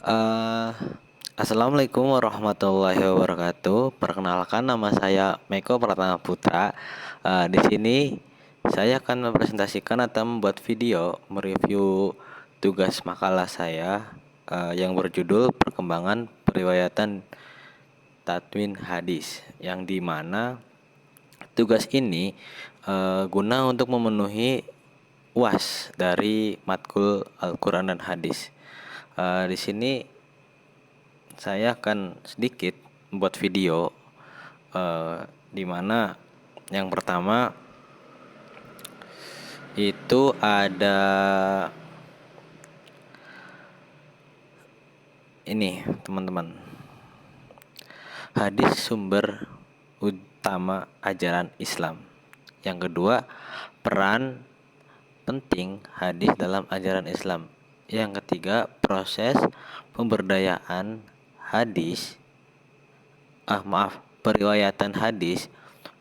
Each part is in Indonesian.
Eh, Assalamualaikum warahmatullahi wabarakatuh. Perkenalkan, nama saya Meko Pratama Putra. Di sini saya akan mempresentasikan atau membuat video mereview tugas makalah saya yang berjudul Perkembangan Periwayatan Tadwin Hadis, yang dimana tugas ini guna untuk memenuhi UAS dari matkul Al-Quran dan Hadis. Di sini saya akan sedikit membuat video di mana yang pertama itu ada ini, teman-teman. Hadis sumber utama ajaran Islam. Yang kedua, peran penting hadis dalam ajaran Islam. Yang ketiga, proses pemberdayaan hadis periwayatan hadis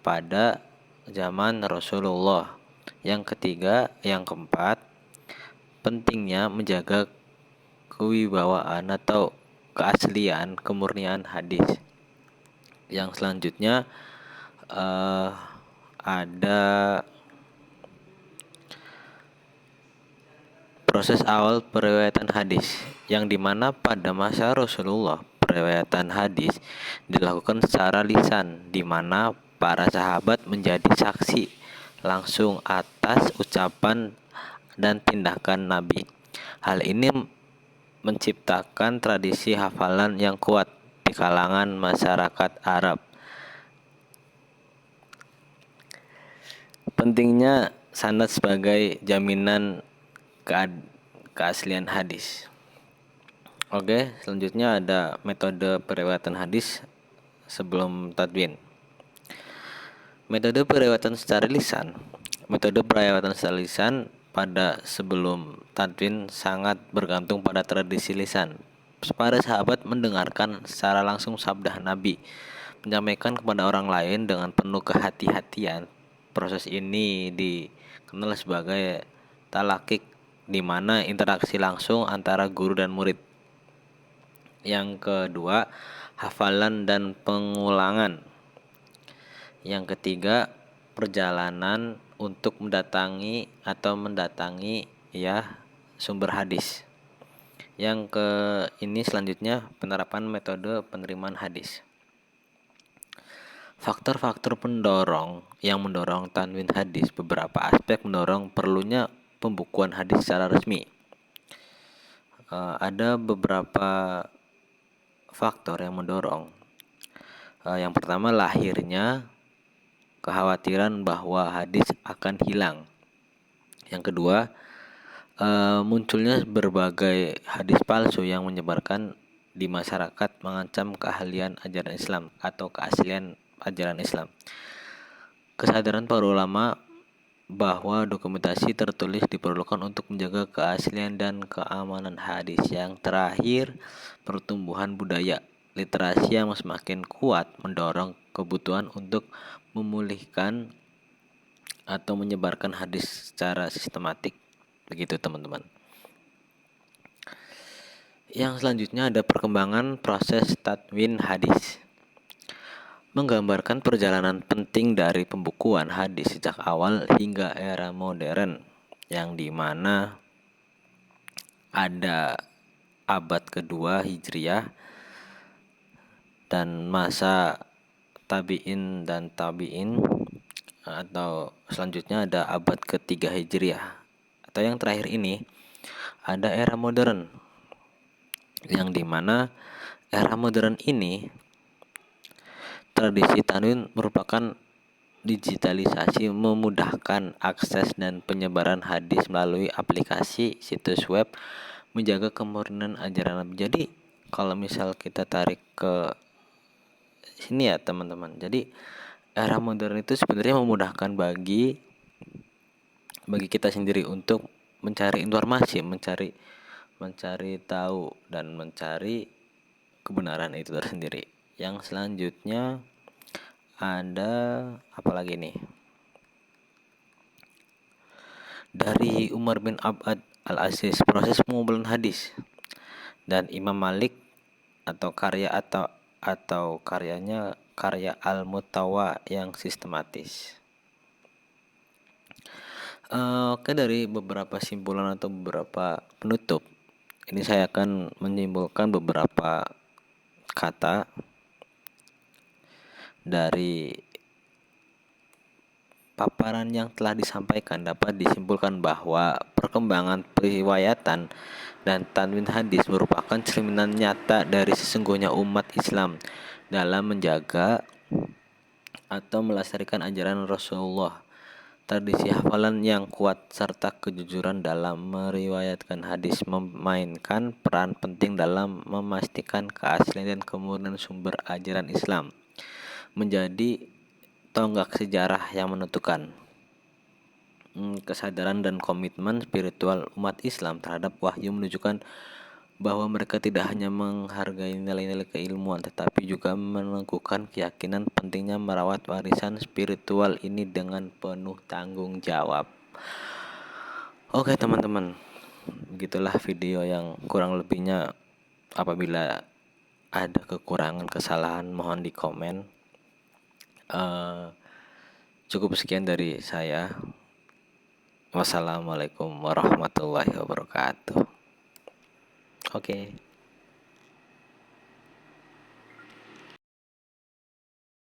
pada zaman Rasulullah. Yang keempat, pentingnya menjaga kewibawaan atau keaslian, kemurnian hadis. Yang selanjutnya ada proses awal periwayatan hadis, yang dimana pada masa Rasulullah periwayatan hadis dilakukan secara lisan, di mana para sahabat menjadi saksi langsung atas ucapan dan tindakan Nabi. Hal ini menciptakan tradisi hafalan yang kuat di kalangan masyarakat Arab. Pentingnya sanad sebagai jaminan keaslian hadis. Oke, selanjutnya ada metode periwayatan hadis sebelum tadwin. Metode periwayatan secara lisan. Metode periwayatan secara lisan pada sebelum tadwin sangat bergantung pada tradisi lisan. Para sahabat mendengarkan secara langsung sabda Nabi, menyampaikan kepada orang lain dengan penuh kehati-hatian. Proses ini dikenal sebagai talakik, di mana interaksi langsung antara guru dan murid. Yang kedua, hafalan dan pengulangan. Yang ketiga, perjalanan untuk mendatangi sumber hadis. Ini selanjutnya penerapan metode penerimaan hadis. Faktor-faktor pendorong yang mendorong tadwin hadis. Beberapa aspek mendorong perlunya pembukuan hadis secara resmi. Ada beberapa faktor yang mendorong. Yang pertama, lahirnya kekhawatiran bahwa hadis akan hilang. Yang kedua, munculnya berbagai hadis palsu yang menyebarkan di masyarakat, mengancam keahlian ajaran Islam atau keaslian ajaran Islam. Kesadaran para ulama bahwa dokumentasi tertulis diperlukan untuk menjaga keaslian dan keamanan hadis. Yang terakhir, pertumbuhan budaya literasi yang semakin kuat mendorong kebutuhan untuk memulihkan atau menyebarkan hadis secara sistematik. Begitu, teman-teman. Yang selanjutnya ada perkembangan proses tadwin hadis. Menggambarkan perjalanan penting dari pembukuan hadis sejak awal hingga era modern, yang dimana ada abad kedua Hijriah dan masa tabi'in dan tabi'in, atau selanjutnya ada abad ketiga Hijriah, atau yang terakhir ini ada era modern, yang dimana era modern ini tradisi tadwin merupakan digitalisasi, memudahkan akses dan penyebaran hadis melalui aplikasi, situs web, menjaga kemurnian ajaran Nabi. Jadi kalau misal kita tarik ke sini ya, teman-teman, jadi era modern itu sebenarnya memudahkan bagi kita sendiri untuk mencari informasi, mencari tahu dan mencari kebenaran itu tersendiri. Yang selanjutnya ada apa lagi nih? Dari Umar bin Abad al-Aziz, proses pengumpulan hadis. dan Imam Malik atau karyanya karya Al-Mutawa yang sistematis. Oke, dari beberapa simpulan atau beberapa penutup, ini saya akan menyimpulkan beberapa kata dari paparan yang telah disampaikan. Dapat disimpulkan bahwa perkembangan periwayatan dan tadwin hadis merupakan cerminan nyata dari sesungguhnya umat Islam dalam menjaga atau melestarikan ajaran Rasulullah. Tradisi hafalan yang kuat serta kejujuran dalam meriwayatkan hadis memainkan peran penting dalam memastikan keaslian dan kemurnian sumber ajaran Islam, menjadi tonggak sejarah yang menentukan kesadaran dan komitmen spiritual umat Islam terhadap wahyu, menunjukkan bahwa mereka tidak hanya menghargai nilai-nilai keilmuan tetapi juga meneguhkan keyakinan pentingnya merawat warisan spiritual ini dengan penuh tanggung jawab. Oke teman-teman, begitulah video yang kurang lebihnya. Apabila ada kekurangan, kesalahan, mohon di komen. Cukup sekian dari saya. Wassalamualaikum warahmatullahi wabarakatuh. Oke.